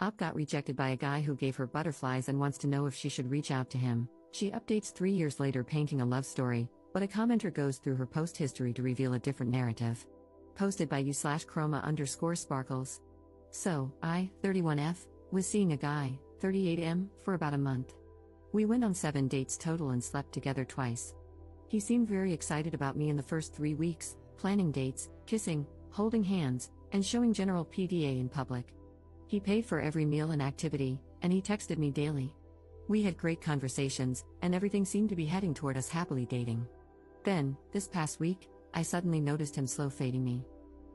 Op got rejected by a guy who gave her butterflies and wants to know if she should reach out to him. She updates 3 years later painting a love story, but a commenter goes through her post history to reveal a different narrative. Posted by u/chroma_sparkles. So, I, 31F, was seeing a guy, 38M, for about a month. We went on 7 dates total and slept together twice. He seemed very excited about me in the first 3 weeks, planning dates, kissing, holding hands, and showing general PDA in public. He paid for every meal and activity, and he texted me daily. We had great conversations, and everything seemed to be heading toward us happily dating. Then, this past week, I suddenly noticed him slow fading me.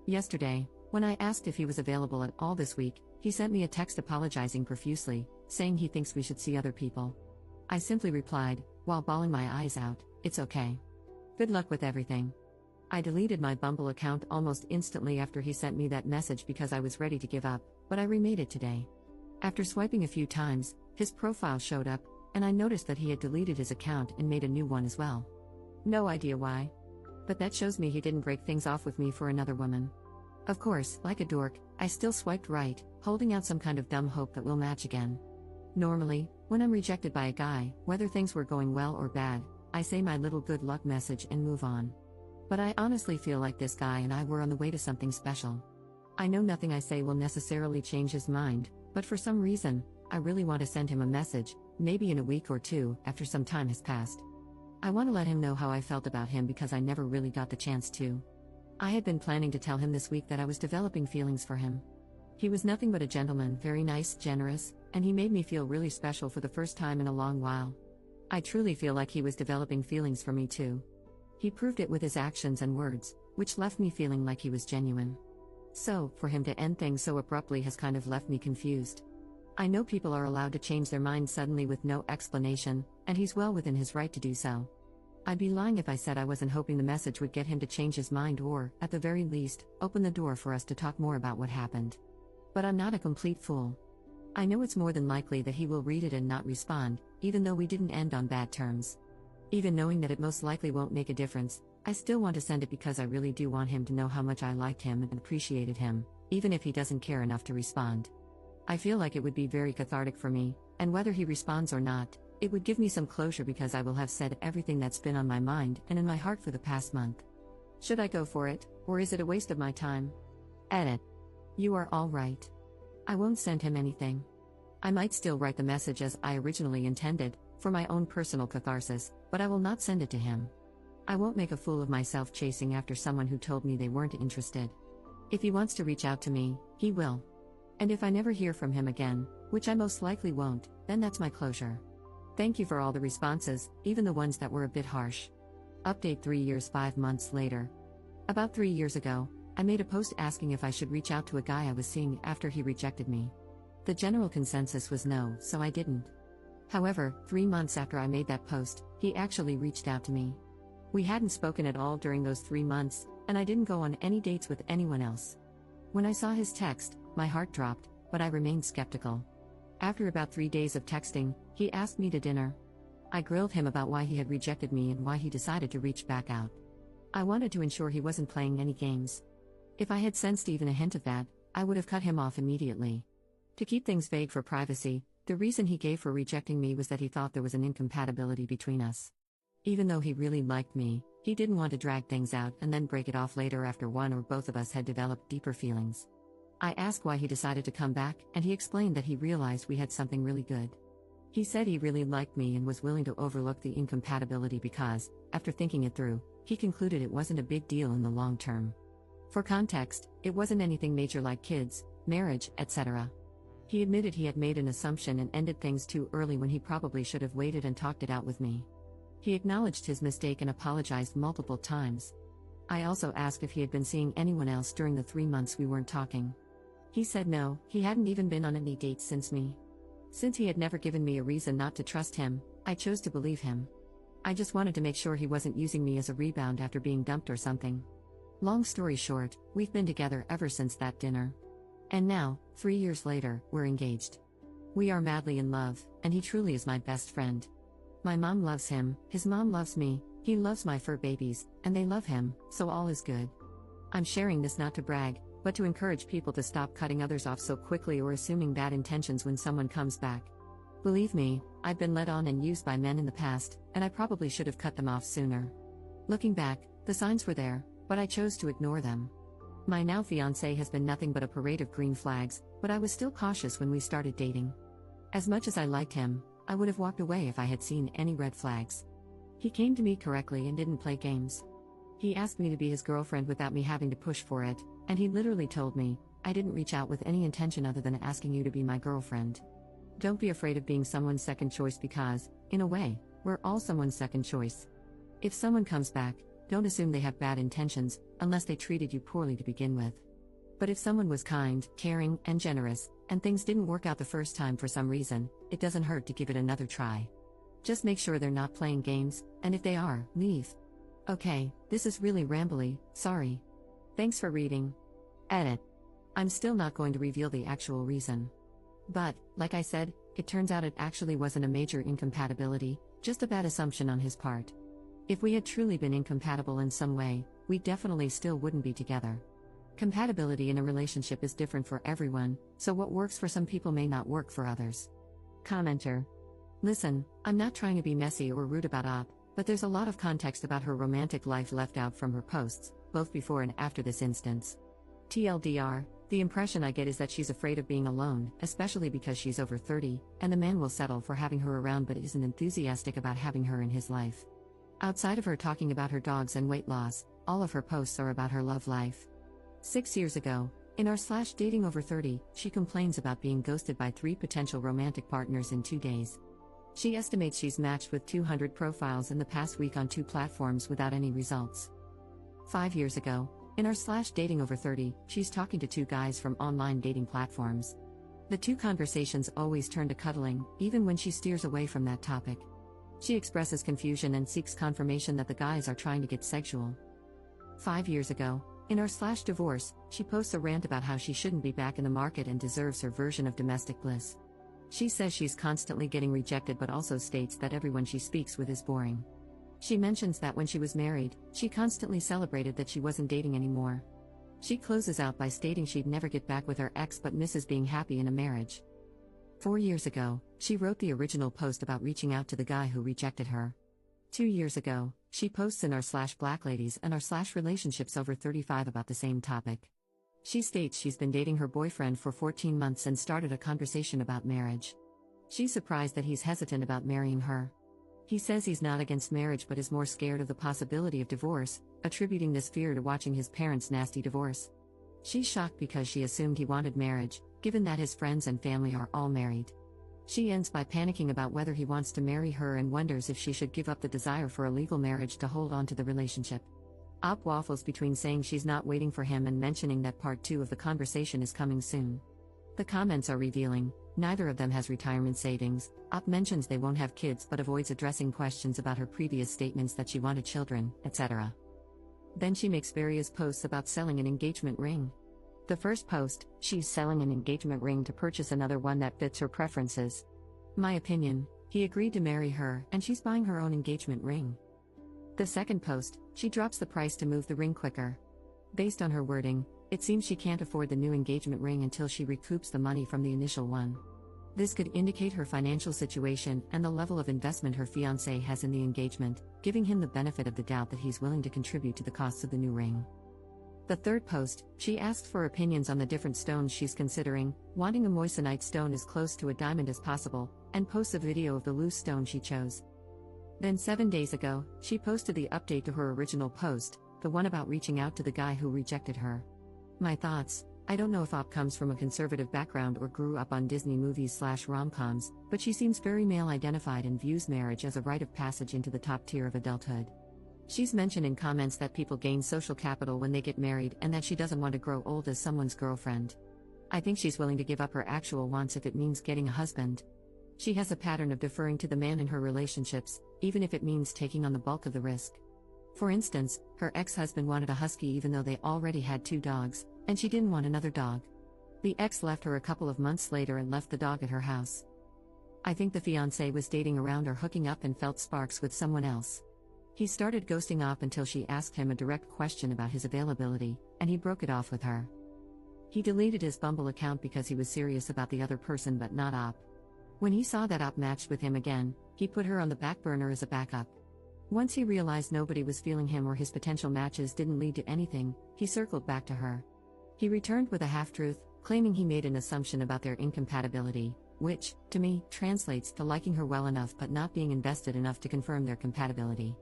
Yesterday, when I asked if he was available at all this week, he sent me a text apologizing profusely, saying he thinks we should see other people. I simply replied, while bawling my eyes out, "It's okay. Good luck with everything." I deleted my Bumble account almost instantly after he sent me that message because I was ready to give up, but I remade it today. After swiping a few times, his profile showed up, and I noticed that he had deleted his account and made a new one as well. No idea why. But that shows me he didn't break things off with me for another woman. Of course, like a dork, I still swiped right, holding out some kind of dumb hope that we'll match again. Normally, when I'm rejected by a guy, whether things were going well or bad, I say my little good luck message and move on. But I honestly feel like this guy and I were on the way to something special. I know nothing I say will necessarily change his mind, but for some reason, I really want to send him a message, maybe in a week or two, after some time has passed. I want to let him know how I felt about him because I never really got the chance to. I had been planning to tell him this week that I was developing feelings for him. He was nothing but a gentleman, very nice, generous, and he made me feel really special for the first time in a long while. I truly feel like he was developing feelings for me too. He proved it with his actions and words, which left me feeling like he was genuine. So, for him to end things so abruptly has kind of left me confused. I know people are allowed to change their minds suddenly with no explanation, and he's well within his right to do so. I'd be lying if I said I wasn't hoping the message would get him to change his mind or, at the very least, open the door for us to talk more about what happened. But I'm not a complete fool. I know it's more than likely that he will read it and not respond, even though we didn't end on bad terms. Even knowing that it most likely won't make a difference, I still want to send it because I really do want him to know how much I liked him and appreciated him, even if he doesn't care enough to respond. I feel like it would be very cathartic for me, and whether he responds or not, it would give me some closure because I will have said everything that's been on my mind and in my heart for the past month. Should I go for it, or is it a waste of my time? Edit. You are all right. I won't send him anything. I might still write the message as I originally intended, for my own personal catharsis, but I will not send it to him. I won't make a fool of myself chasing after someone who told me they weren't interested. If he wants to reach out to me, he will. And if I never hear from him again, which I most likely won't, then that's my closure. Thank you for all the responses, even the ones that were a bit harsh. Update 3 years 5 months later. About 3 years ago, I made a post asking if I should reach out to a guy I was seeing after he rejected me. The general consensus was no, so I didn't. However, 3 months after I made that post, he actually reached out to me. We hadn't spoken at all during those 3 months, and I didn't go on any dates with anyone else. When I saw his text, my heart dropped, but I remained skeptical. After about 3 days of texting, he asked me to dinner. I grilled him about why he had rejected me and why he decided to reach back out. I wanted to ensure he wasn't playing any games. If I had sensed even a hint of that, I would have cut him off immediately. To keep things vague for privacy, the reason he gave for rejecting me was that he thought there was an incompatibility between us. Even though he really liked me, he didn't want to drag things out and then break it off later after one or both of us had developed deeper feelings. I asked why he decided to come back, and he explained that he realized we had something really good. He said he really liked me and was willing to overlook the incompatibility because, after thinking it through, he concluded it wasn't a big deal in the long term. For context, it wasn't anything major like kids, marriage, etc. He admitted he had made an assumption and ended things too early when he probably should have waited and talked it out with me. He acknowledged his mistake and apologized multiple times. I also asked if he had been seeing anyone else during the 3 months we weren't talking. He said no, he hadn't even been on any dates since me. Since he had never given me a reason not to trust him, I chose to believe him. I just wanted to make sure he wasn't using me as a rebound after being dumped or something. Long story short, we've been together ever since that dinner. And now, 3 years later, we're engaged. We are madly in love, and he truly is my best friend. My mom loves him, his mom loves me, he loves my fur babies, and they love him, so all is good. I'm sharing this not to brag, but to encourage people to stop cutting others off so quickly or assuming bad intentions when someone comes back. Believe me, I've been led on and used by men in the past, and I probably should have cut them off sooner. Looking back, the signs were there, but I chose to ignore them. My now fiancé has been nothing but a parade of green flags, but I was still cautious when we started dating. As much as I liked him, I would have walked away if I had seen any red flags. He came to me correctly and didn't play games. He asked me to be his girlfriend without me having to push for it, and he literally told me, "I didn't reach out with any intention other than asking you to be my girlfriend." Don't be afraid of being someone's second choice because, in a way, we're all someone's second choice. If someone comes back, don't assume they have bad intentions, unless they treated you poorly to begin with. But if someone was kind, caring, and generous, and things didn't work out the first time for some reason, it doesn't hurt to give it another try. Just make sure they're not playing games, and if they are, leave. Okay, this is really rambly, sorry. Thanks for reading. Edit. I'm still not going to reveal the actual reason. But, like I said, it turns out it actually wasn't a major incompatibility, just a bad assumption on his part. If we had truly been incompatible in some way, we definitely still wouldn't be together. Compatibility in a relationship is different for everyone, so what works for some people may not work for others. Commenter. Listen, I'm not trying to be messy or rude about Op, but there's a lot of context about her romantic life left out from her posts, both before and after this instance. TLDR, the impression I get is that she's afraid of being alone, especially because she's over 30, and the man will settle for having her around but isn't enthusiastic about having her in his life. Outside of her talking about her dogs and weight loss, all of her posts are about her love life. 6 years ago, in our /dating over 30, she complains about being ghosted by 3 potential romantic partners in 2 days. She estimates she's matched with 200 profiles in the past week on 2 platforms without any results. 5 years ago, in our /dating over 30, she's talking to 2 guys from online dating platforms. The 2 conversations always turn to cuddling, even when she steers away from that topic. She expresses confusion and seeks confirmation that the guys are trying to get sexual. 5 years ago, in our /divorce, she posts a rant about how she shouldn't be back in the market and deserves her version of domestic bliss. She says she's constantly getting rejected but also states that everyone she speaks with is boring. She mentions that when she was married, she constantly celebrated that she wasn't dating anymore. She closes out by stating she'd never get back with her ex but misses being happy in a marriage. 4 years ago, she wrote the original post about reaching out to the guy who rejected her. 2 years ago, she posts in our /Black Ladies and our /Relationships over 35 about the same topic. She states she's been dating her boyfriend for 14 months and started a conversation about marriage. She's surprised that he's hesitant about marrying her. He says he's not against marriage but is more scared of the possibility of divorce, attributing this fear to watching his parents' nasty divorce. She's shocked because she assumed he wanted marriage, given that his friends and family are all married. She ends by panicking about whether he wants to marry her and wonders if she should give up the desire for a legal marriage to hold on to the relationship. Op waffles between saying she's not waiting for him and mentioning that part 2 of the conversation is coming soon. The comments are revealing, neither of them has retirement savings. Op mentions they won't have kids but avoids addressing questions about her previous statements that she wanted children, etc. Then she makes various posts about selling an engagement ring. The first post, she's selling an engagement ring to purchase another one that fits her preferences. My opinion, he agreed to marry her and she's buying her own engagement ring. The second post, she drops the price to move the ring quicker. Based on her wording, it seems she can't afford the new engagement ring until she recoups the money from the initial one. This could indicate her financial situation and the level of investment her fiancé has in the engagement, giving him the benefit of the doubt that he's willing to contribute to the costs of the new ring. The third post, she asked for opinions on the different stones she's considering, wanting a moissanite stone as close to a diamond as possible, and posts a video of the loose stone she chose. Then 7 days ago, she posted the update to her original post, the one about reaching out to the guy who rejected her. My thoughts: I don't know if Op comes from a conservative background or grew up on Disney movies /rom-coms, but she seems very male-identified and views marriage as a rite of passage into the top tier of adulthood. She's mentioned in comments that people gain social capital when they get married and that she doesn't want to grow old as someone's girlfriend. I think she's willing to give up her actual wants if it means getting a husband. She has a pattern of deferring to the man in her relationships, even if it means taking on the bulk of the risk. For instance, her ex-husband wanted a husky even though they already had 2 dogs, and she didn't want another dog. The ex left her a couple of months later and left the dog at her house. I think the fiancé was dating around or hooking up and felt sparks with someone else. He started ghosting Op until she asked him a direct question about his availability, and he broke it off with her. He deleted his Bumble account because he was serious about the other person but not Op. When he saw that Op matched with him again, he put her on the back burner as a backup. Once he realized nobody was feeling him or his potential matches didn't lead to anything, he circled back to her. He returned with a half-truth, claiming he made an assumption about their incompatibility, which, to me, translates to liking her well enough but not being invested enough to confirm their compatibility.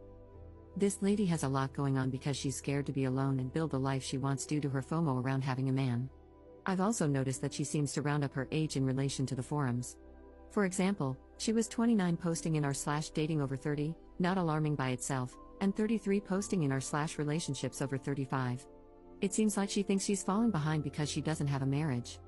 This lady has a lot going on because she's scared to be alone and build the life she wants due to her FOMO around having a man. I've also noticed that she seems to round up her age in relation to the forums. For example, she was 29 posting in r/dating over 30, not alarming by itself, and 33 posting in r/relationships over 35. It seems like she thinks she's falling behind because she doesn't have a marriage.